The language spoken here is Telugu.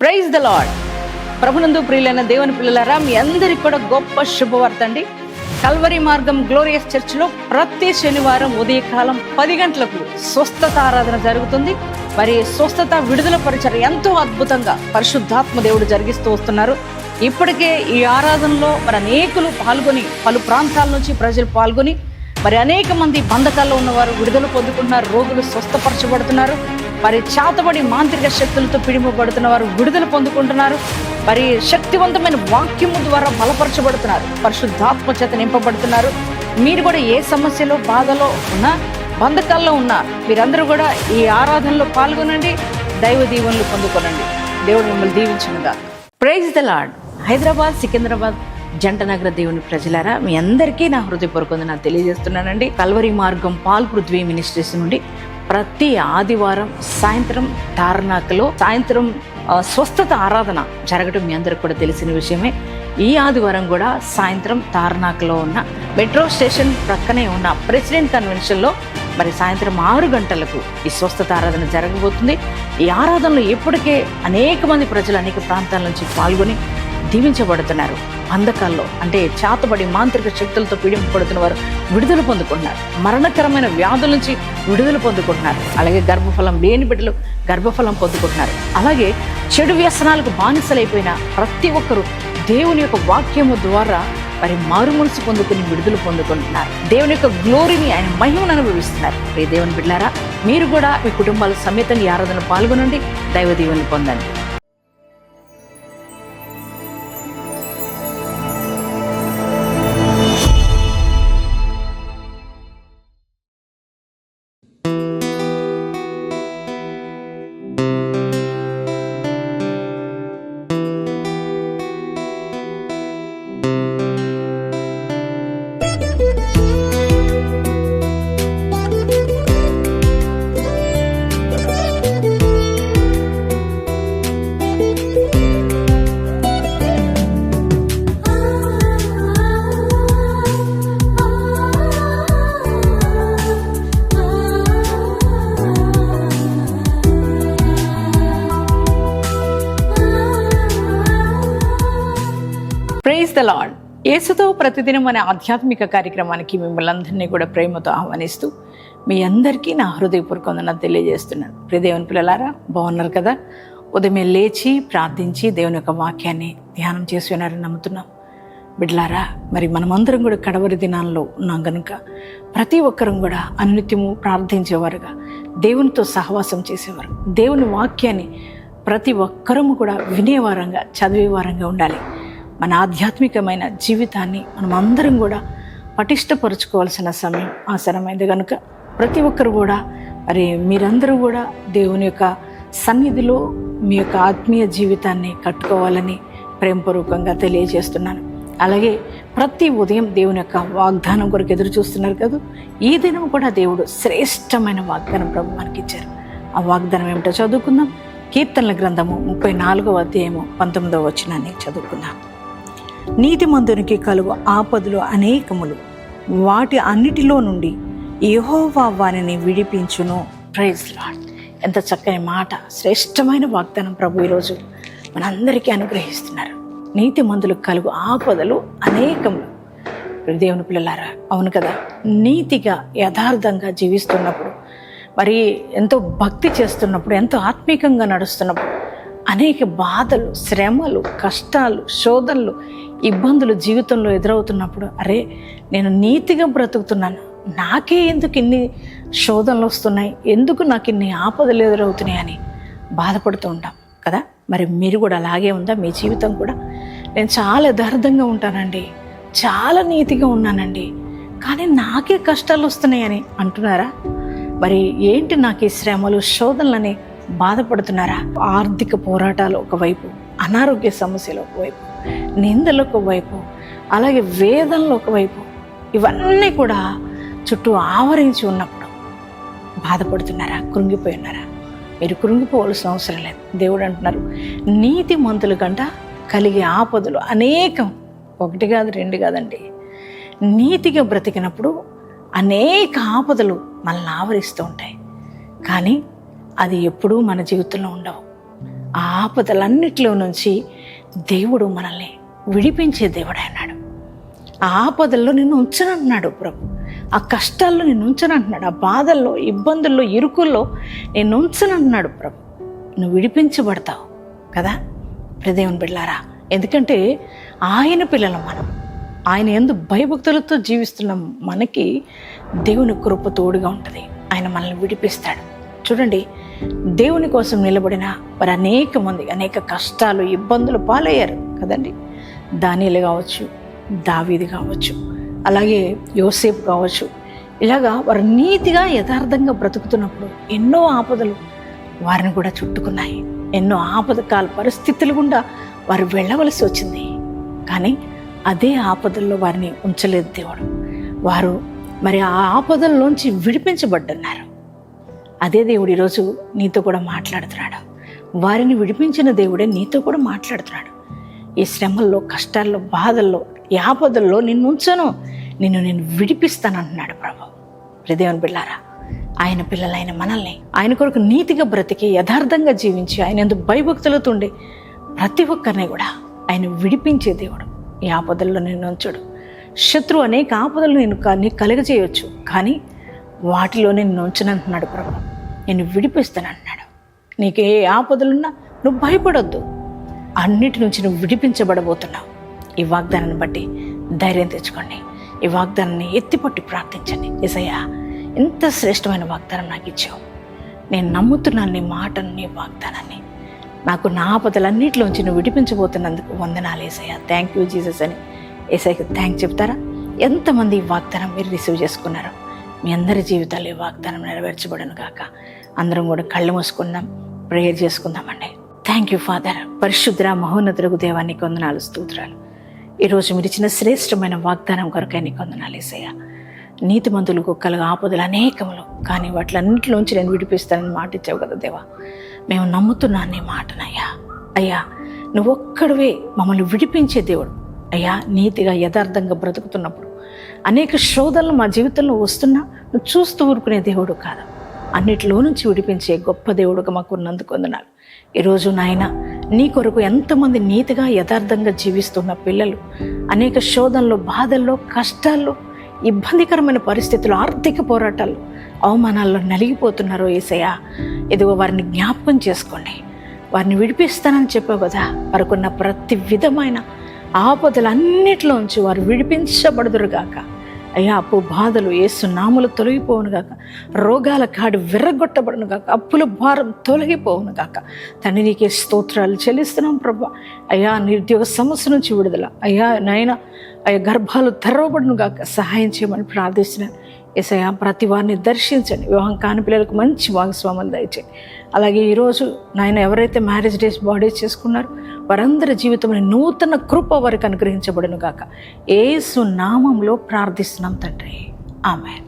Praise the lord. ప్రభునందు ప్రియులైన దేవుని పిల్లలారా, మీ అందరికి కూడా గొప్ప శుభవార్త అండి. కల్వరి మార్గం గ్లోరియస్ చర్చిలో ప్రతి శనివారం ఉదయకాలం 10 గంటలకు స్వస్థత ఆరాధన జరుగుతుంది. మరి స్వస్థత విడుదల పరిచయం ఎంతో అద్భుతంగా పరిశుద్ధాత్మ దేవుడు జరిగిస్తూ వస్తున్నారు. ఇప్పటికే ఈ ఆరాధనలో మరి అనేకులు పాల్గొని, పలు ప్రాంతాల నుంచి ప్రజలు పాల్గొని మరి అనేక మంది బంధకాల్లో ఉన్నవారు విడుదల పొందుకుంటున్నారు, రోగులు స్వస్థపరచబడుతున్నారు. మరి చేతబడి మాంత్రిక శక్తులతో పిడిమబడుతున్న వారు విడుదల పొందుకుంటున్నారు. మరి శక్తివంతమైన వాక్యము ద్వారా బలపరచబడుతున్నారు, పరిశుద్ధాత్మ చేత నింపబడుతున్నారు. మీరు కూడా ఏ సమస్యలో, బాధలో ఉన్నా, బంధకాల్లో ఉన్నా, మీరందరూ కూడా ఈ ఆరాధనలో పాల్గొనండి, దైవ దీవెనలు పొందుకోనండి. దేవుడు మిమ్మల్ని దీవించునుగా. Praise the lord. Hyderabad, Secunderabad జంట నగర దేవుని ప్రజలారా, మీ అందరికీ నా హృదయపూర్వకంగా నేను తెలియజేస్తున్నానండి. కల్వరి మార్గం పాల్ పృథ్వీ మినిస్ట్రీస్ నుండి ప్రతి ఆదివారం సాయంత్రం తార్నాకలో స్వస్థత ఆరాధన జరగడం మీ అందరికి కూడా తెలిసిన విషయమే. ఈ ఆదివారం కూడా సాయంత్రం తార్నాకలో ఉన్న మెట్రో స్టేషన్ ప్రక్కనే ఉన్న ప్రెసిడెంట్ కన్వెన్షన్లో మరి సాయంత్రం 6 గంటలకు ఈ స్వస్థత ఆరాధన జరగబోతుంది. ఈ ఆరాధనలో ఇప్పటికే అనేక మంది ప్రజలు అనేక ప్రాంతాల నుంచి పాల్గొని దీవించబడుతున్నారు. బంధకాల్లో అంటే చేతబడి మాంత్రిక శక్తులతో పీడింపబడుతున్న వారు విడుదల పొందుకుంటున్నారు. మరణకరమైన వ్యాధుల నుంచి విడుదల పొందుకుంటున్నారు. అలాగే గర్భఫలం లేని బిడ్డలు గర్భఫలం పొందుకుంటున్నారు. అలాగే చెడు వ్యసనాలకు బానిసలైపోయిన ప్రతి ఒక్కరూ దేవుని యొక్క వాక్యము ద్వారా మరి మారు మనసు పొందుకుని విడుదల పొందుకుంటున్నారు. దేవుని యొక్క గ్లోరీని, ఆయన మహిమను అనుభవిస్తున్నారు. ఈ దేవుని బిడ్డలారా, మీరు కూడా మీ కుటుంబాల సమేతంగా ఈ ఆరాధన పాల్గొనండి, దైవ దీవెనలు పొందండి. Praise the Lord. యేసుతో ప్రతిదినం అనే ఆధ్యాత్మిక కార్యక్రమానికి మిమ్మల్ని అందరినీ కూడా ప్రేమతో ఆహ్వానిస్తూ మీ అందరికీ నా హృదయపూర్వకంగా తెలియజేస్తున్నాను. ప్రియ దేవుని పిల్లలారా, బాగున్నారు కదా? ఉదయమే లేచి ప్రార్థించి దేవుని యొక్క వాక్యాన్ని ధ్యానం చేసి ఉన్నారని నమ్ముతున్నాం. బిడ్డలారా, మరి మనమందరం కూడా కడవరి దినాల్లో ఉన్నాం కనుక ప్రతి ఒక్కరం కూడా అనిత్యము ప్రార్థించేవారుగా, దేవునితో సహవాసం చేసేవారు, దేవుని వాక్యాన్ని ప్రతి ఒక్కరము కూడా వినేవారంగా, చదివేవారంగా ఉండాలి. మన ఆధ్యాత్మికమైన జీవితాన్ని మనం అందరం కూడా పటిష్టపరుచుకోవాల్సిన సమయం ఆసనమైంది కనుక ప్రతి ఒక్కరు కూడా మరి మీరందరూ కూడా దేవుని యొక్క సన్నిధిలో మీ యొక్క ఆత్మీయ జీవితాన్ని కట్టుకోవాలని ప్రేమపూర్వకంగా తెలియజేస్తున్నాను. అలాగే ప్రతి ఉదయం దేవుని యొక్క వాగ్దానం కొరకు ఎదురు చూస్తున్నారు కదా. ఈ దినం కూడా దేవుడు శ్రేష్టమైన వాగ్దానం ప్రభు మనకి ఇచ్చారు. ఆ వాగ్దానం ఏమిటో చదువుకుందాం. కీర్తనల గ్రంథము 34వ అధ్యాయము 19వ వచనాన్ని చదువుకుందాం. నీతిమంతునికి కలుగు ఆపదలు అనేకములు, వాటి అన్నిటిలో నుండి యెహోవా వారిని విడిపించును. Praise lord. ఎంత చక్కని మాట, శ్రేష్టమైన వాగ్దానం ప్రభు ఈరోజు మనందరికీ అనుగ్రహిస్తున్నారు. నీతిమంతులకు కలుగు ఆపదలు అనేకములు. దేవుని పిల్లలారా, అవును కదా, నీతిగా యథార్థంగా జీవిస్తున్నప్పుడు, మరి ఎంతో భక్తి చేస్తున్నప్పుడు, ఎంతో ఆత్మీకంగా నడుస్తున్నప్పుడు అనేక బాధలు, శ్రమలు, కష్టాలు, శోధనలు, ఇబ్బందులు జీవితంలో ఎదురవుతున్నప్పుడు, అరే నేను నీతిగా బ్రతుకుతున్నాను, నాకే ఎందుకు ఇన్ని శోధనలు వస్తున్నాయి, ఎందుకు నాకు ఇన్ని ఆపదలు ఎదురవుతున్నాయి అని బాధపడుతూ ఉంటాం కదా. మరి మీరు కూడా అలాగే ఉందా మీ జీవితం కూడా? నేను చాలా యథార్థంగా ఉంటానండి, చాలా నీతిగా ఉన్నానండి, కానీ నాకే కష్టాలు వస్తున్నాయని అంటున్నారా? మరి ఏంటి నాకు ఈ శ్రమలు, శోధనలని బాధపడుతున్నారా? ఆర్థిక పోరాటాలు ఒకవైపు, అనారోగ్య సమస్యలు ఒకవైపు, నిందలు ఒకవైపు, అలాగే వేదనలు ఒకవైపు, ఇవన్నీ కూడా చుట్టూ ఆవరించి ఉన్నప్పుడు బాధపడుతున్నారా? కృంగిపోయి ఉన్నారా? మీరు కృంగిపోవాల్సిన అవసరం లేదు. దేవుడు అంటున్నారు, నీతిమంతుల కంట కలిగే ఆపదలు అనేకం. 1 కాదు, 2 కాదండి. నీతిగా బ్రతికినప్పుడు అనేక ఆపదలు మనల్ని ఆవరిస్తూ ఉంటాయి. కానీ అది ఎప్పుడూ మన జీవితంలో ఉండవు. ఆ ఆపదలన్నిటిలో నుంచి దేవుడు మనల్ని విడిపించే దేవుడు అన్నాడు. ఆ ఆపదల్లో నిన్ను ఉంచనంటున్నాడు ప్రభు. ఆ కష్టాల్లో నిన్ను ఉంచనంటున్నాడు. ఆ బాధల్లో, ఇబ్బందుల్లో, ఇరుకుల్లో నిన్ను ఉంచనంటున్నాడు ప్రభు. నువ్వు విడిపించబడతావు కదా దేవుని బిడ్డలారా. ఎందుకంటే ఆయన పిల్లలు మనం. ఆయన యందు భయభక్తులతో జీవిస్తున్నాం. మనకి దేవుని కృప తోడుగా ఉంటుంది. ఆయన మనల్ని విడిపిస్తాడు. చూడండి, దేవుని కోసం నిలబడిన మరి అనేక మంది అనేక కష్టాలు, ఇబ్బందులు పాలయ్యారు కదండి. దానియేలు కావచ్చు, దావీదు కావచ్చు, అలాగే యోసేపు కావచ్చు. ఇలాగా వారు నీతిగా యథార్థంగా బ్రతుకుతున్నప్పుడు ఎన్నో ఆపదలు వారిని కూడా చుట్టుకున్నాయి. ఎన్నో ఆపదకాల పరిస్థితులు గుండా వారు వెళ్ళవలసి వచ్చింది. కానీ అదే ఆపదల్లో వారిని ఉంచలేదు దేవుడు. వారు మరి ఆ ఆపదల్లోంచి విడిపించబడ్డన్నారు. అదే దేవుడు ఈరోజు నీతో కూడా మాట్లాడుతున్నాడు. వారిని విడిపించిన దేవుడే నీతో కూడా మాట్లాడుతున్నాడు. ఈ శ్రమల్లో, కష్టాల్లో, బాధల్లో, ఈ ఆపదల్లో నిన్ను ఉంచను, నేను విడిపిస్తానంటున్నాడు ప్రభు. దేవుని బిడ్డలారా, ఆయన పిల్లలైన మనల్ని ఆయన కొరకు నీతిగా బ్రతికి యథార్థంగా జీవించి ఆయన యందు భయభక్తులతో ఉండే ప్రతి ఒక్కరిని కూడా ఆయన విడిపించే దేవుడు. ఈ ఆపదల్లో నిన్ను ఉంచడు. శత్రువు అనేక ఆపదలు నీకు కలుగజేయవచ్చు, కానీ వాటిలో నిన్ను ఉంచనంటున్నాడు ప్రభు. నేను విడిపిస్తానంటున్నాడు. నీకు ఏ ఆపదలున్నా నువ్వు భయపడొద్దు. అన్నిటి నుంచి నువ్వు విడిపించబడబోతున్నావు. ఈ వాగ్దానాన్ని బట్టి ధైర్యం తెచ్చుకోండి. ఈ వాగ్దానాన్ని ఎత్తిపట్టి ప్రార్థించండి. యేసయ్యా, ఎంత శ్రేష్టమైన వాగ్దానం నాకు ఇచ్చావు. నేను నమ్ముతున్నాను నీ మాటను, నీ వాగ్దానాన్ని. నాకు నా ఆపదలన్నిటిలోంచి నువ్వు విడిపించబోతున్నందుకు వందనాలు యేసయ్యా. థ్యాంక్ యూ జీసస్ అని యేసయ్యకి థ్యాంక్స్ చెప్తారా? ఎంతమంది ఈ వాగ్దానం మీరు రిసీవ్ చేసుకున్నారో మీ అందరి జీవితాలు ఈ వాగ్దానం నెరవేర్చబడను గాక. అందరం కూడా కళ్ళు మూసుకుందాం, ప్రేయర్ చేసుకుందామండి. Thank you father. పరిశుద్ర మహోన్నతులకు దేవానికి వందనాలు, స్తోత్రాలు. ఈరోజు మీరు ఇచ్చిన శ్రేష్టమైన వాగ్దానం కొరకై నీకు వందనాలు యేసయ్యా. నీతిమంతులకు కలుగు ఆపదలు అనేకములు, కానీ వాటిలన్నింటిలోంచి నేను విడిపిస్తానని మాట ఇచ్చావు కదా దేవా. మేము నమ్ముతున్నాను నీ మాటనయ్యా. అయ్యా, నువ్వు ఒక్కడివే మమ్మల్ని విడిపించే దేవుడు అయ్యా. నీతిగా యథార్థంగా బ్రతుకుతున్నప్పుడు అనేక శోధనలు మా జీవితంలో వస్తున్నా నువ్వు చూస్తూ ఊరుకునే దేవుడు కాదు. అన్నిటిలో నుంచి విడిపించే గొప్ప దేవుడుగా మాకు ఉన్నందుకు వందనాలు. ఈరోజు నాయన, నీ కొరకు ఎంతమంది నీతిగా యథార్థంగా జీవిస్తున్న పిల్లలు అనేక శోధనలు, బాధల్లో, కష్టాల్లో, ఇబ్బందికరమైన పరిస్థితులు, ఆర్థిక పోరాటాలు, అవమానాల్లో నలిగిపోతున్నారో యేసయ్యా, ఇదిగో వారిని జ్ఞాపకం చేసుకోండి. వారిని విడిపిస్తానని చెప్పావు కదా. వారికున్న ప్రతి విధమైన ఆపదలన్నిటిలోంచి వారు విడిపించబడుదురుగాక. అయ్యా, అప్పు బాధలు యేసు నామములో తొలగిపోవును గాక. రోగాల కాడి విర్రగొట్టబడును గాక. అప్పుల భారం తొలగిపోవును గాక. తండ్రి, నీకే స్తోత్రాలు చెల్లిస్తున్నాం ప్రభా. అయ్యా, నిరుద్యోగ సమస్య నుంచి విడుదల అయ్యా నాయన, అయ్యా గర్భాలు తెరవబడును గాక. సహాయం చేయమని ప్రార్థిస్తున్నాను యేసయ్యా. ప్రతి వారిని దర్శించండి. వివాహం కాని పిల్లలకు మంచి భాగస్వాములు దయచేయండి. అలాగే ఈరోజు నాయన ఎవరైతే మ్యారేజ్ డేస్ బాడీస్ చేసుకున్నారో వారందరి జీవితంలో నూతన కృప వారికి అనుగ్రహించబడును గాక. యేసు నామంలో ప్రార్థిస్తున్నాం తండ్రి. ఆమేన్.